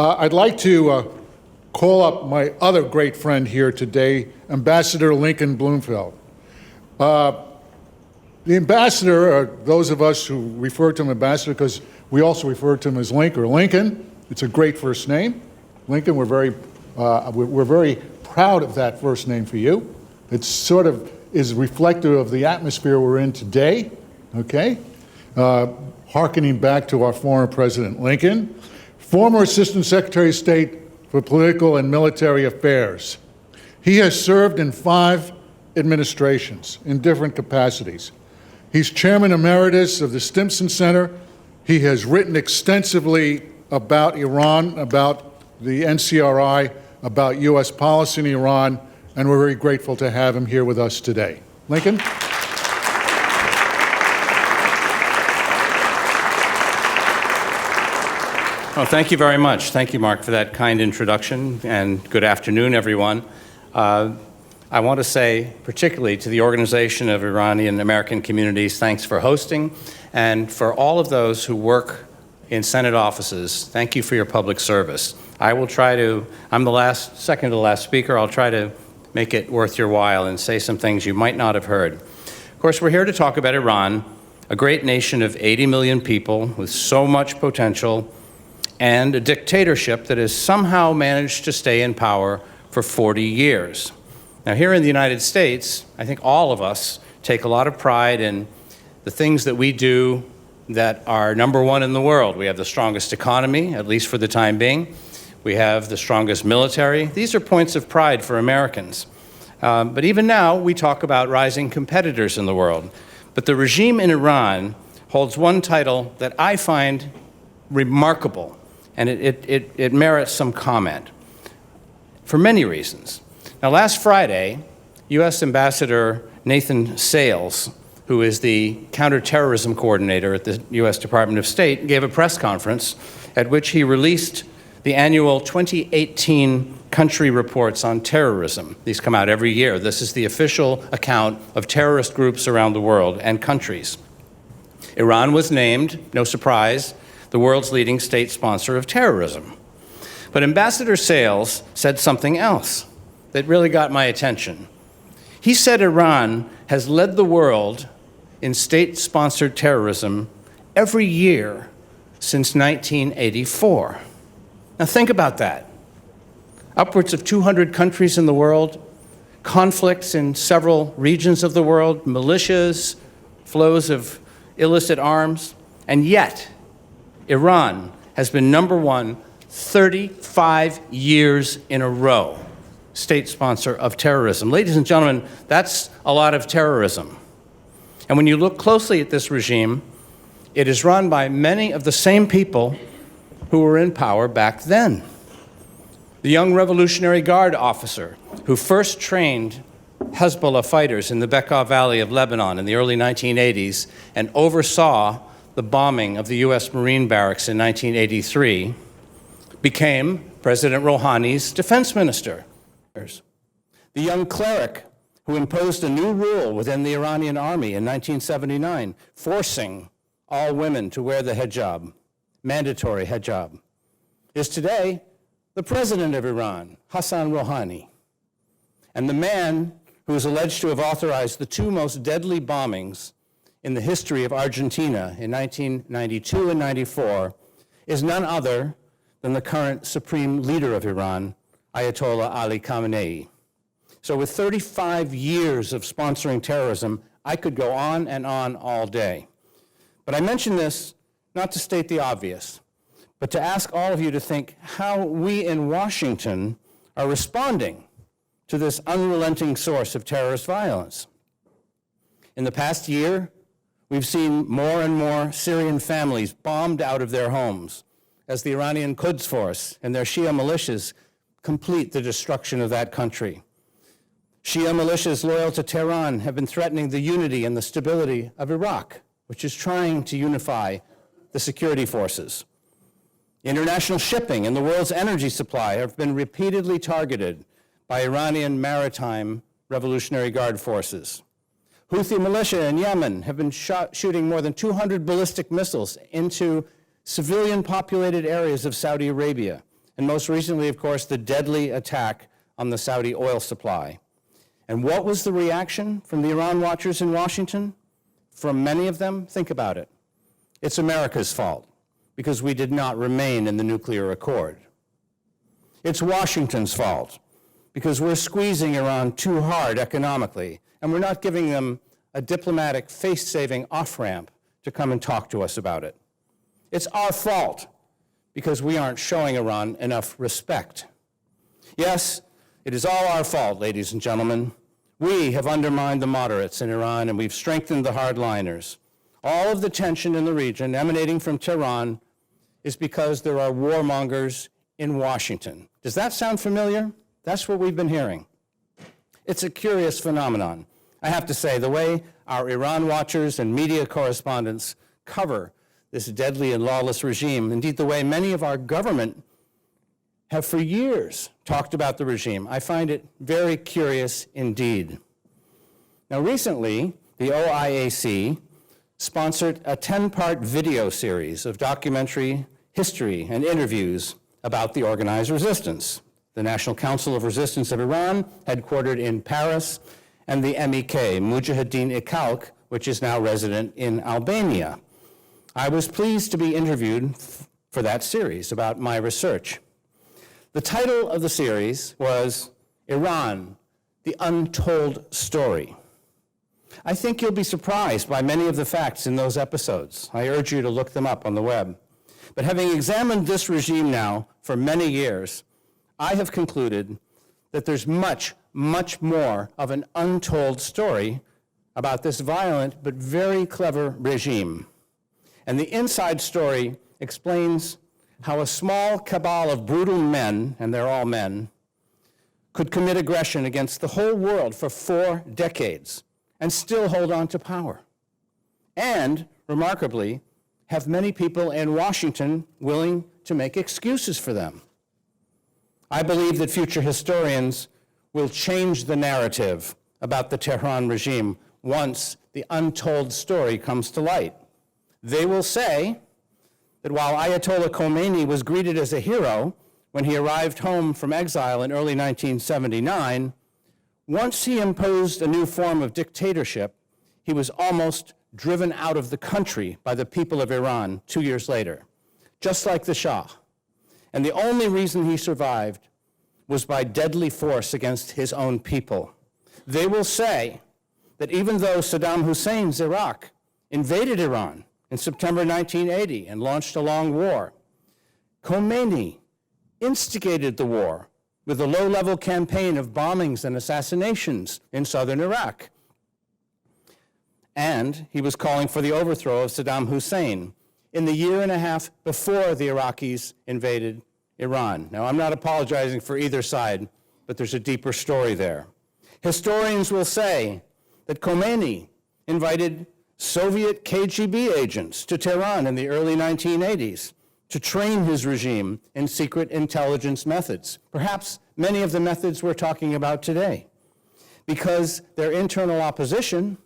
I'd like to call up my other great friend here today, Ambassador Lincoln Bloomfield. The ambassador, those of us who refer to him ambassador because we also refer to him as Link or Lincoln, it's a great first name. Lincoln, we're very proud of that first name for you. It sort of is reflective of the atmosphere we're in today, okay? Harkening back to our former President Lincoln, former Assistant Secretary of State for Political and Military Affairs. He has served in 5 administrations in different capacities. He's Chairman Emeritus of the Stimson Center. He has written extensively about Iran, about the NCRI, about U.S. policy in Iran, and we're very grateful to have him here with us today. Lincoln? Well, thank you very much. Thank you, Mark, for that kind introduction, and good afternoon, everyone. I want to say, particularly to the Organization of Iranian American Communities, thanks for hosting, and for all of those who work in Senate offices, thank you for your public service. I will try to, I'm the second to last speaker, I'll try to make it worth your while and say some things you might not have heard. Of course, we're here to talk about Iran, a great nation of 80 million people with so much potential, and a dictatorship that has somehow managed to stay in power for 40 years. Now, here in the United States, I think all of us take a lot of pride in the things that we do that are #1 in the world. We have the strongest economy, at least for the time being. We have the strongest military. These are points of pride for Americans. But even now, we talk about rising competitors in the world. But the regime in Iran holds one title that I find remarkable, and it merits some comment for many reasons. Now, last Friday, U.S. Ambassador Nathan Sales, who is the counterterrorism coordinator at the U.S. Department of State, gave a press conference at which he released the annual 2018 country reports on terrorism. These come out every year. This is the official account of terrorist groups around the world and countries. Iran was named, no surprise, the world's leading state sponsor of terrorism. But Ambassador Sales said something else that really got my attention. He said Iran has led the world in state-sponsored terrorism every year since 1984. Now think about that. Upwards of 200 countries in the world, conflicts in several regions of the world, militias, flows of illicit arms, and yet Iran has been #1 35 years in a row, state sponsor of terrorism. Ladies and gentlemen, that's a lot of terrorism. And when you look closely at this regime, it is run by many of the same people who were in power back then. The young Revolutionary Guard officer who first trained Hezbollah fighters in the Bekaa Valley of Lebanon in the early 1980s and oversaw the bombing of the U.S. Marine barracks in 1983 became President Rouhani's defense minister. The young cleric who imposed a new rule within the Iranian army in 1979, forcing all women to wear the hijab, mandatory hijab, is today the president of Iran, Hassan Rouhani. And the man who is alleged to have authorized the 2 most deadly bombings in the history of Argentina in 1992 and 94 is none other than the current supreme leader of Iran, Ayatollah Ali Khamenei. So with 35 years of sponsoring terrorism, I could go on and on all day. But I mention this not to state the obvious, but to ask all of you to think how we in Washington are responding to this unrelenting source of terrorist violence. In the past year, we've seen more and more Syrian families bombed out of their homes as the Iranian Quds Force and their Shia militias complete the destruction of that country. Shia militias loyal to Tehran have been threatening the unity and the stability of Iraq, which is trying to unify the security forces. International shipping and the world's energy supply have been repeatedly targeted by Iranian maritime Revolutionary Guard forces. Houthi militia in Yemen have been shooting more than 200 ballistic missiles into civilian-populated areas of Saudi Arabia and most recently, of course, the deadly attack on the Saudi oil supply. And what was the reaction from the Iran watchers in Washington? From many of them, think about it. It's America's fault because we did not remain in the nuclear accord. It's Washington's fault because we're squeezing Iran too hard economically, and we're not giving them a diplomatic face-saving off-ramp to come and talk to us about it. It's our fault because we aren't showing Iran enough respect. Yes, it is all our fault, ladies and gentlemen. We have undermined the moderates in Iran, and we've strengthened the hardliners. All of the tension in the region emanating from Tehran is because there are warmongers in Washington. Does that sound familiar? That's what we've been hearing. It's a curious phenomenon. I have to say, the way our Iran watchers and media correspondents cover this deadly and lawless regime, indeed the way many of our government have for years talked about the regime, I find it very curious indeed. Now recently, the OIAC sponsored a 10-part video series of documentary history and interviews about the organized resistance, the National Council of Resistance of Iran, headquartered in Paris, and the MEK, Mujahideen Ikhalq, which is now resident in Albania. I was pleased to be interviewed for that series about my research. The title of the series was Iran, the Untold Story. I think you'll be surprised by many of the facts in those episodes. I urge you to look them up on the web. But having examined this regime now for many years, I have concluded that there's much, much more of an untold story about this violent but very clever regime. And the inside story explains how a small cabal of brutal men, and they're all men, could commit aggression against the whole world for 4 decades and still hold on to power. And, remarkably, have many people in Washington willing to make excuses for them. I believe that future historians will change the narrative about the Tehran regime once the untold story comes to light. They will say that while Ayatollah Khomeini was greeted as a hero when he arrived home from exile in early 1979, once he imposed a new form of dictatorship, he was almost driven out of the country by the people of Iran 2 years later, just like the Shah. And the only reason he survived was by deadly force against his own people. They will say that even though Saddam Hussein's Iraq invaded Iran in September 1980 and launched a long war, Khomeini instigated the war with a low-level campaign of bombings and assassinations in southern Iraq. And he was calling for the overthrow of Saddam Hussein in the year and a half before the Iraqis invaded Iran. Now, I'm not apologizing for either side, but there's a deeper story there. Historians will say that Khomeini invited Soviet KGB agents to Tehran in the early 1980s to train his regime in secret intelligence methods, perhaps many of the methods we're talking about today, because their internal opposition,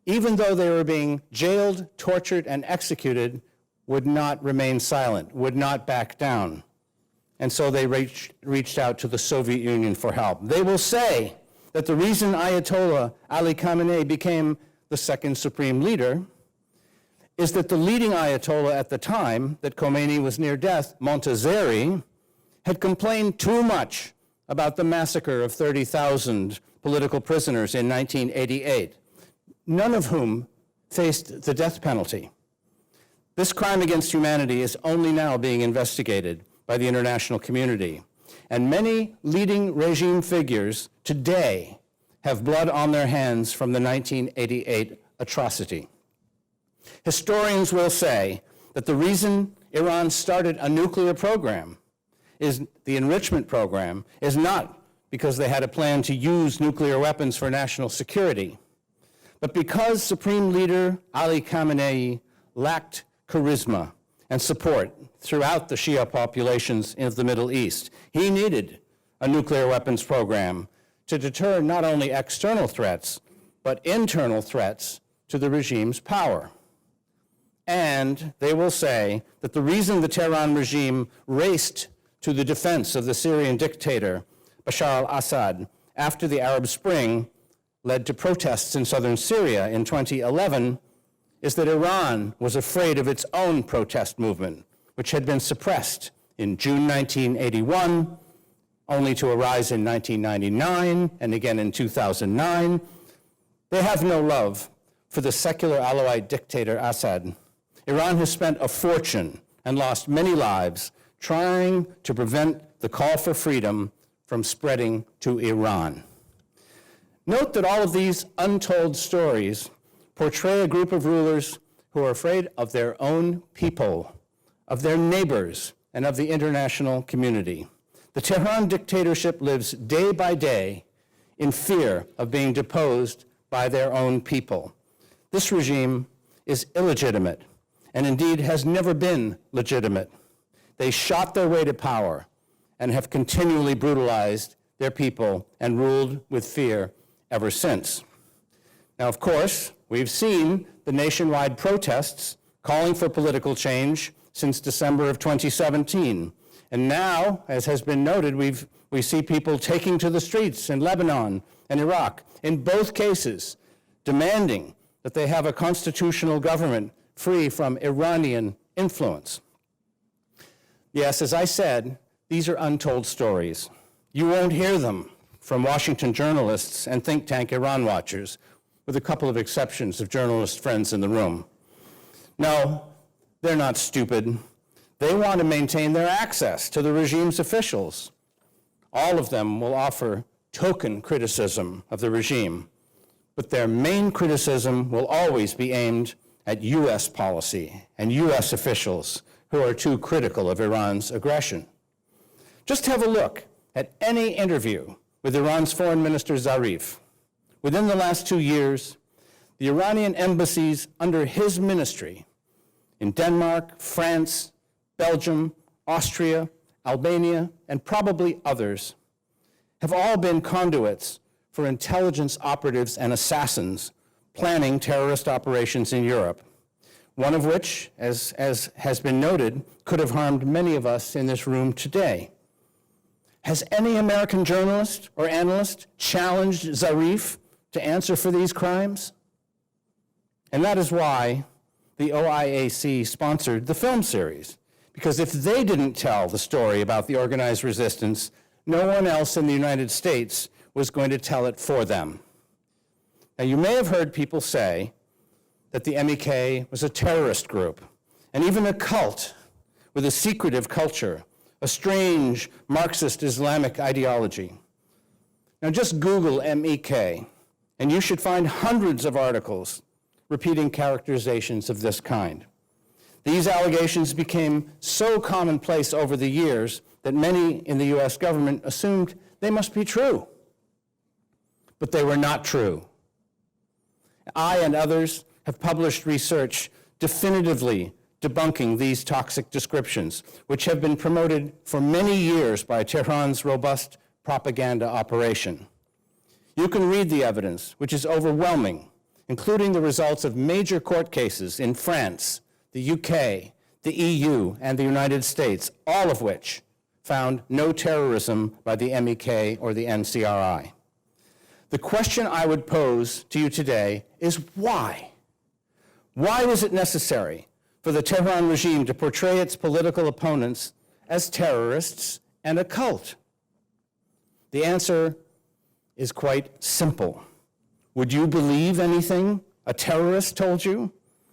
even though they were being jailed, tortured, and executed, would not remain silent, would not back down. And so they reached out to the Soviet Union for help. They will say that the reason Ayatollah Ali Khamenei became the second supreme leader is that the leading Ayatollah at the time that Khomeini was near death, Montazeri, had complained too much about the massacre of 30,000 political prisoners in 1988, none of whom faced the death penalty. This crime against humanity is only now being investigated by the international community, and many leading regime figures today have blood on their hands from the 1988 atrocity. Historians will say that the reason Iran started a nuclear program, is the enrichment program, is not because they had a plan to use nuclear weapons for national security, but because Supreme Leader Ali Khamenei lacked charisma and support throughout the Shia populations of the Middle East. He needed a nuclear weapons program to deter not only external threats, but internal threats to the regime's power. And they will say that the reason the Tehran regime raced to the defense of the Syrian dictator Bashar al-Assad after the Arab Spring led to protests in southern Syria in 2011 is that Iran was afraid of its own protest movement, which had been suppressed in June 1981, only to arise in 1999 and again in 2009. They have no love for the secular Alawite dictator Assad. Iran has spent a fortune and lost many lives trying to prevent the call for freedom from spreading to Iran. Note that all of these untold stories portray a group of rulers who are afraid of their own people, of their neighbors, and of the international community. The Tehran dictatorship lives day by day in fear of being deposed by their own people. This regime is illegitimate and indeed has never been legitimate. They shot their way to power and have continually brutalized their people and ruled with fear ever since. Now, of course, we've seen the nationwide protests calling for political change since December of 2017. And now, as has been noted, we see people taking to the streets in Lebanon and Iraq, in both cases, demanding that they have a constitutional government free from Iranian influence. Yes, as I said, these are untold stories. You won't hear them from Washington journalists and think tank Iran watchers, with a couple of exceptions of journalist friends in the room. No, they're not stupid. They want to maintain their access to the regime's officials. All of them will offer token criticism of the regime, but their main criticism will always be aimed at U.S. policy and U.S. officials who are too critical of Iran's aggression. Just have a look at any interview with Iran's Foreign Minister Zarif. Within the last 2 years, the Iranian embassies under his ministry in Denmark, France, Belgium, Austria, Albania, and probably others have all been conduits for intelligence operatives and assassins planning terrorist operations in Europe, one of which, as has been noted, could have harmed many of us in this room today. Has any American journalist or analyst challenged Zarif to answer for these crimes? And that is why the OIAC sponsored the film series, because if they didn't tell the story about the organized resistance, no one else in the United States was going to tell it for them. Now, you may have heard people say that the MEK was a terrorist group, and even a cult with a secretive culture, a strange Marxist Islamic ideology. Now, just Google MEK, and you should find hundreds of articles repeating characterizations of this kind. These allegations became so commonplace over the years that many in the US government assumed they must be true. But they were not true. I and others have published research definitively debunking these toxic descriptions, which have been promoted for many years by Tehran's robust propaganda operation. You can read the evidence, which is overwhelming, including the results of major court cases in France, the UK, the EU, and the United States, all of which found no terrorism by the MEK or the NCRI. The question I would pose to you today is why? Why was it necessary for the Tehran regime to portray its political opponents as terrorists and a cult? The answer is quite simple. Would you believe anything a terrorist told you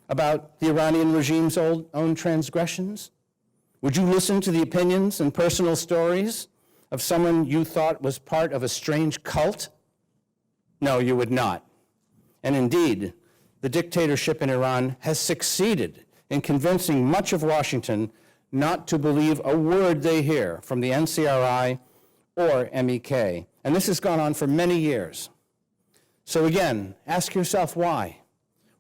about the Iranian regime's own transgressions? Would you listen to the opinions and personal stories of someone you thought was part of a strange cult? No, you would not. And indeed, the dictatorship in Iran has succeeded in convincing much of Washington not to believe a word they hear from the NCRI or MEK. And this has gone on for many years. So again, ask yourself why.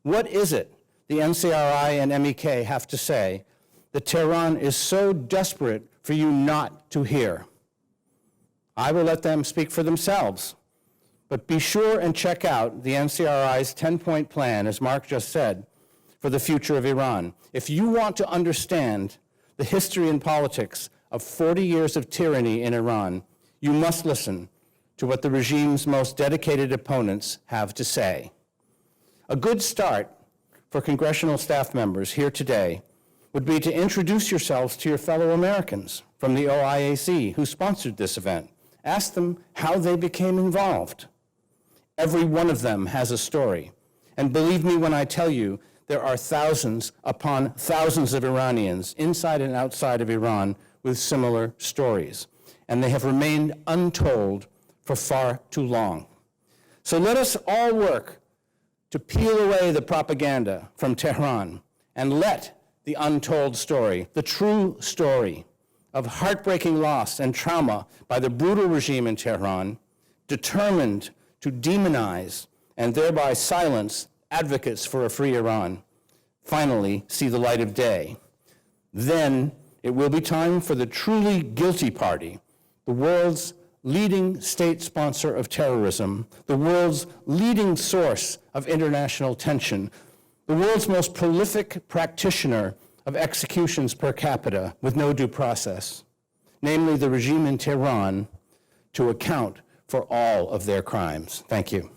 What is it the NCRI and MEK have to say that Tehran is so desperate for you not to hear? I will let them speak for themselves. But be sure and check out the NCRI's 10-point plan, as Mark just said, for the future of Iran. If you want to understand the history and politics of 40 years of tyranny in Iran, you must listen to what the regime's most dedicated opponents have to say. A good start for congressional staff members here today would be to introduce yourselves to your fellow Americans from the OIAC who sponsored this event. Ask them how they became involved. Every one of them has a story. And believe me when I tell you, there are thousands upon thousands of Iranians inside and outside of Iran with similar stories. And they have remained untold for far too long. So let us all work to peel away the propaganda from Tehran and let the untold story, the true story of heartbreaking loss and trauma by the brutal regime in Tehran, determined to demonize and thereby silence advocates for a free Iran, finally see the light of day. Then it will be time for the truly guilty party, the world's leading state sponsor of terrorism, the world's leading source of international tension, the world's most prolific practitioner of executions per capita with no due process, namely the regime in Tehran, to account for all of their crimes. Thank you.